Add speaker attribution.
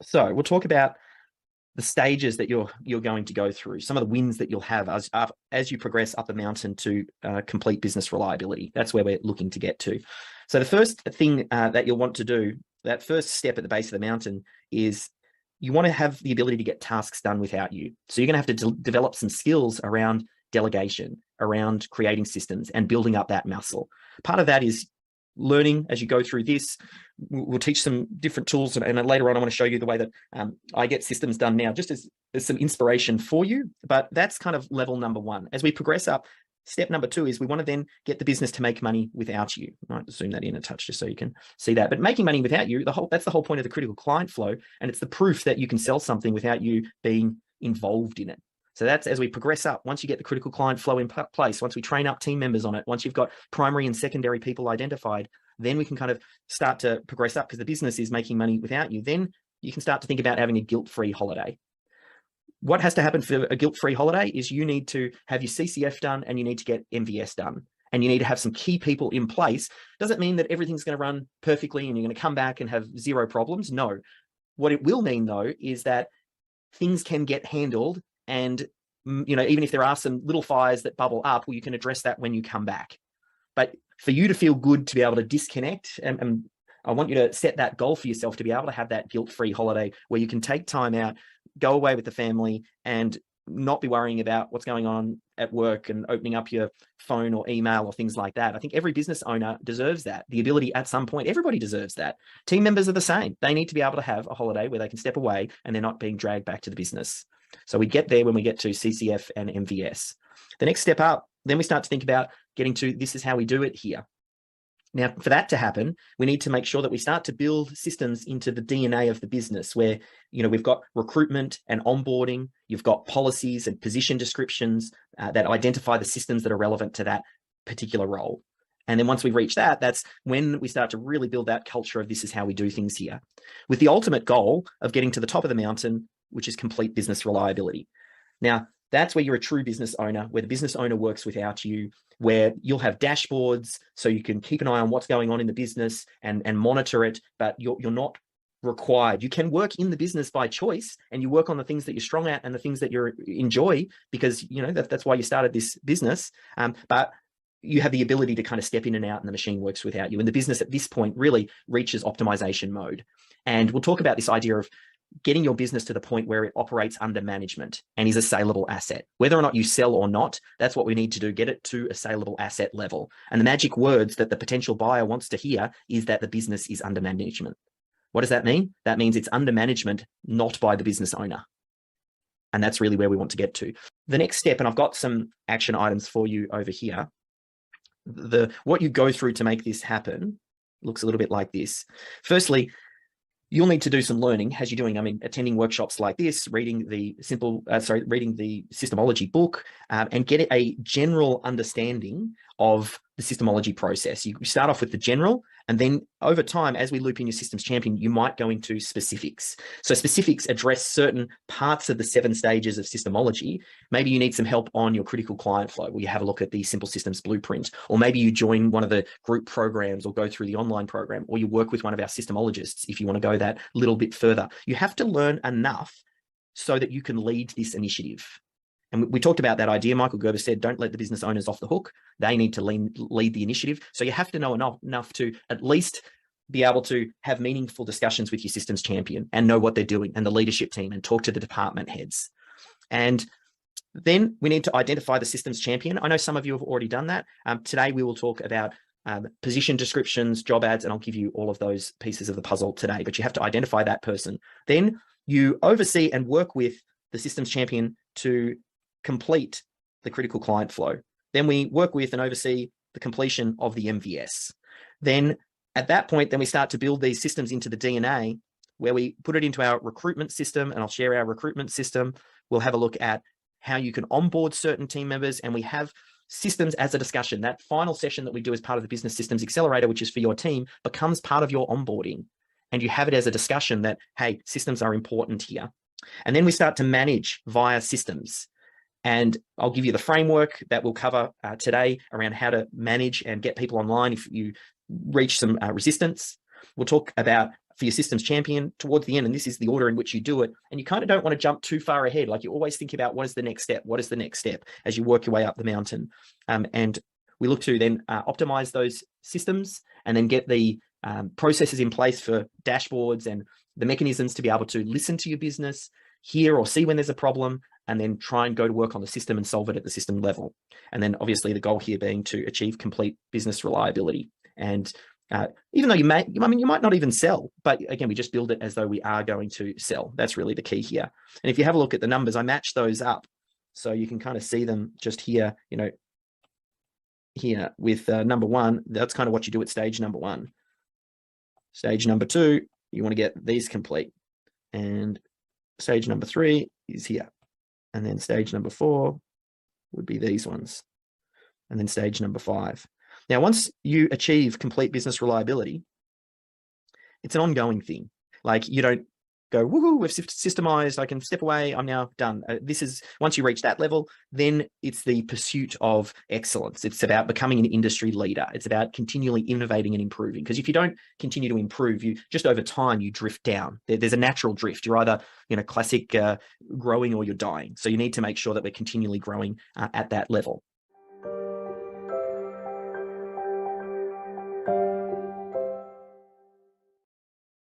Speaker 1: So we'll talk about the stages that you're going to go through, some of the wins that you'll have as you progress up the mountain to complete business reliability. That's where we're looking to get to. So the first thing that you'll want to do, that first step at the base of the mountain, is you want to have the ability to get tasks done without you. So you're going to have to develop some skills around delegation, around creating systems and building up that muscle. Part of that is learning as you go through this. We'll teach some different tools, and later on I want to show you the way that I get systems done now, just as some inspiration for you. But that's kind of level number one. As we progress up, step number two is we want to then get the business to make money without you. I might zoom that in a touch just so you can see that. But making money without you, that's the whole point of the critical client flow, and it's the proof that you can sell something without you being involved in it. So that's as we progress up. Once you get the critical client flow in place, once we train up team members on it, once you've got primary and secondary people identified, then we can kind of start to progress up because the business is making money without you. Then you can start to think about having a guilt-free holiday. What has to happen for a guilt-free holiday is you need to have your CCF done and you need to get MVS done. And you need to have some key people in place. Doesn't mean that everything's going to run perfectly and you're going to come back and have zero problems. No. What it will mean, though, is that things can get handled. And, even if there are some little fires that bubble up, well, you can address that when you come back. But for you to feel good to be able to disconnect, and I want you to set that goal for yourself to be able to have that guilt-free holiday where you can take time out, go away with the family, and not be worrying about what's going on at work and opening up your phone or email or things like that. I think every business owner deserves that. The ability at some point, everybody deserves that. Team members are the same. They need to be able to have a holiday where they can step away and they're not being dragged back to the business. So we get there when we get to CCF and MVS. The next step up, then we start to think about getting to this is how we do it here. Now, for that to happen, we need to make sure that we start to build systems into the DNA of the business where, we've got recruitment and onboarding, you've got policies and position descriptions that identify the systems that are relevant to that particular role. And then once we reach that, that's when we start to really build that culture of this is how we do things here, with the ultimate goal of getting to the top of the mountain, which is complete business reliability. Now, that's where you're a true business owner, where the business owner works without you, where you'll have dashboards so you can keep an eye on what's going on in the business and monitor it, but you're not required. You can work in the business by choice, and you work on the things that you're strong at and the things that you enjoy, because that's why you started this business. But you have the ability to kind of step in and out, and the machine works without you. And the business at this point really reaches optimization mode. And we'll talk about this idea of getting your business to the point where it operates under management and is a saleable asset. Whether or not you sell or not, that's what we need to do, get it to a saleable asset level. And the magic words that the potential buyer wants to hear is that the business is under management. What does that mean? That means it's under management, not by the business owner. And that's really where we want to get to. The next step, and I've got some action items for you over here. What you go through to make this happen looks a little bit like this. Firstly, you'll need to do some learning as you're doing, attending workshops like this, reading the Systemology book, and get a general understanding of the Systemology process. You start off with the general, and then over time, as we loop in your systems champion, you might go into specifics. So specifics address certain parts of the 7 stages of Systemology. Maybe you need some help on your critical client flow, where you have a look at the Simple Systems Blueprint, or maybe you join one of the group programs or go through the online program, or you work with one of our Systemologists if you want to go that little bit further. You have to learn enough so that you can lead this initiative. And we talked about that idea. Michael Gerber said, don't let the business owners off the hook. They need to lead the initiative. So you have to know enough to at least be able to have meaningful discussions with your systems champion and know what they're doing, and the leadership team, and talk to the department heads. And then we need to identify the systems champion. I know some of you have already done that. Today, we will talk about position descriptions, job ads, and I'll give you all of those pieces of the puzzle today, but you have to identify that person. Then you oversee and work with the systems champion to complete the critical client flow. Then we work with and oversee the completion of the MVS. Then at that point, then we start to build these systems into the DNA, where we put it into our recruitment system, and I'll share our recruitment system. We'll have a look at how you can onboard certain team members, and we have systems as a discussion. That final session that we do as part of the Business Systems Accelerator, which is for your team, becomes part of your onboarding. And you have it as a discussion that, hey, systems are important here. And then we start to manage via systems. And I'll give you the framework that we'll cover today around how to manage and get people online if you reach some resistance. We'll talk about for your systems champion towards the end, and this is the order in which you do it. And you kind of don't want to jump too far ahead. Like, you always think about what is the next step? What is the next step as you work your way up the mountain? And we look to then optimize those systems and then get the processes in place for dashboards and the mechanisms to be able to listen to your business, hear or see when there's a problem, and then try and go to work on the system and solve it at the system level. And then obviously the goal here being to achieve complete business reliability. And even though you might not even sell, but again, we just build it as though we are going to sell. That's really the key here. And if you have a look at the numbers, I match those up so you can kind of see them just here, here with number one. That's kind of what you do at stage number one. Stage number two, you want to get these complete. And stage number three is here. And then stage number four would be these ones. And then stage number five. Now, once you achieve complete business reliability, it's an ongoing thing. Like, you don't go, woohoo, we've systemized, I can step away, I'm now done. This is, once you reach that level, then it's the pursuit of excellence. It's about becoming an industry leader. It's about continually innovating and improving. Because if you don't continue to improve, you just over time, you drift down. There's a natural drift. You're either, classic growing or you're dying. So you need to make sure that we're continually growing at that level.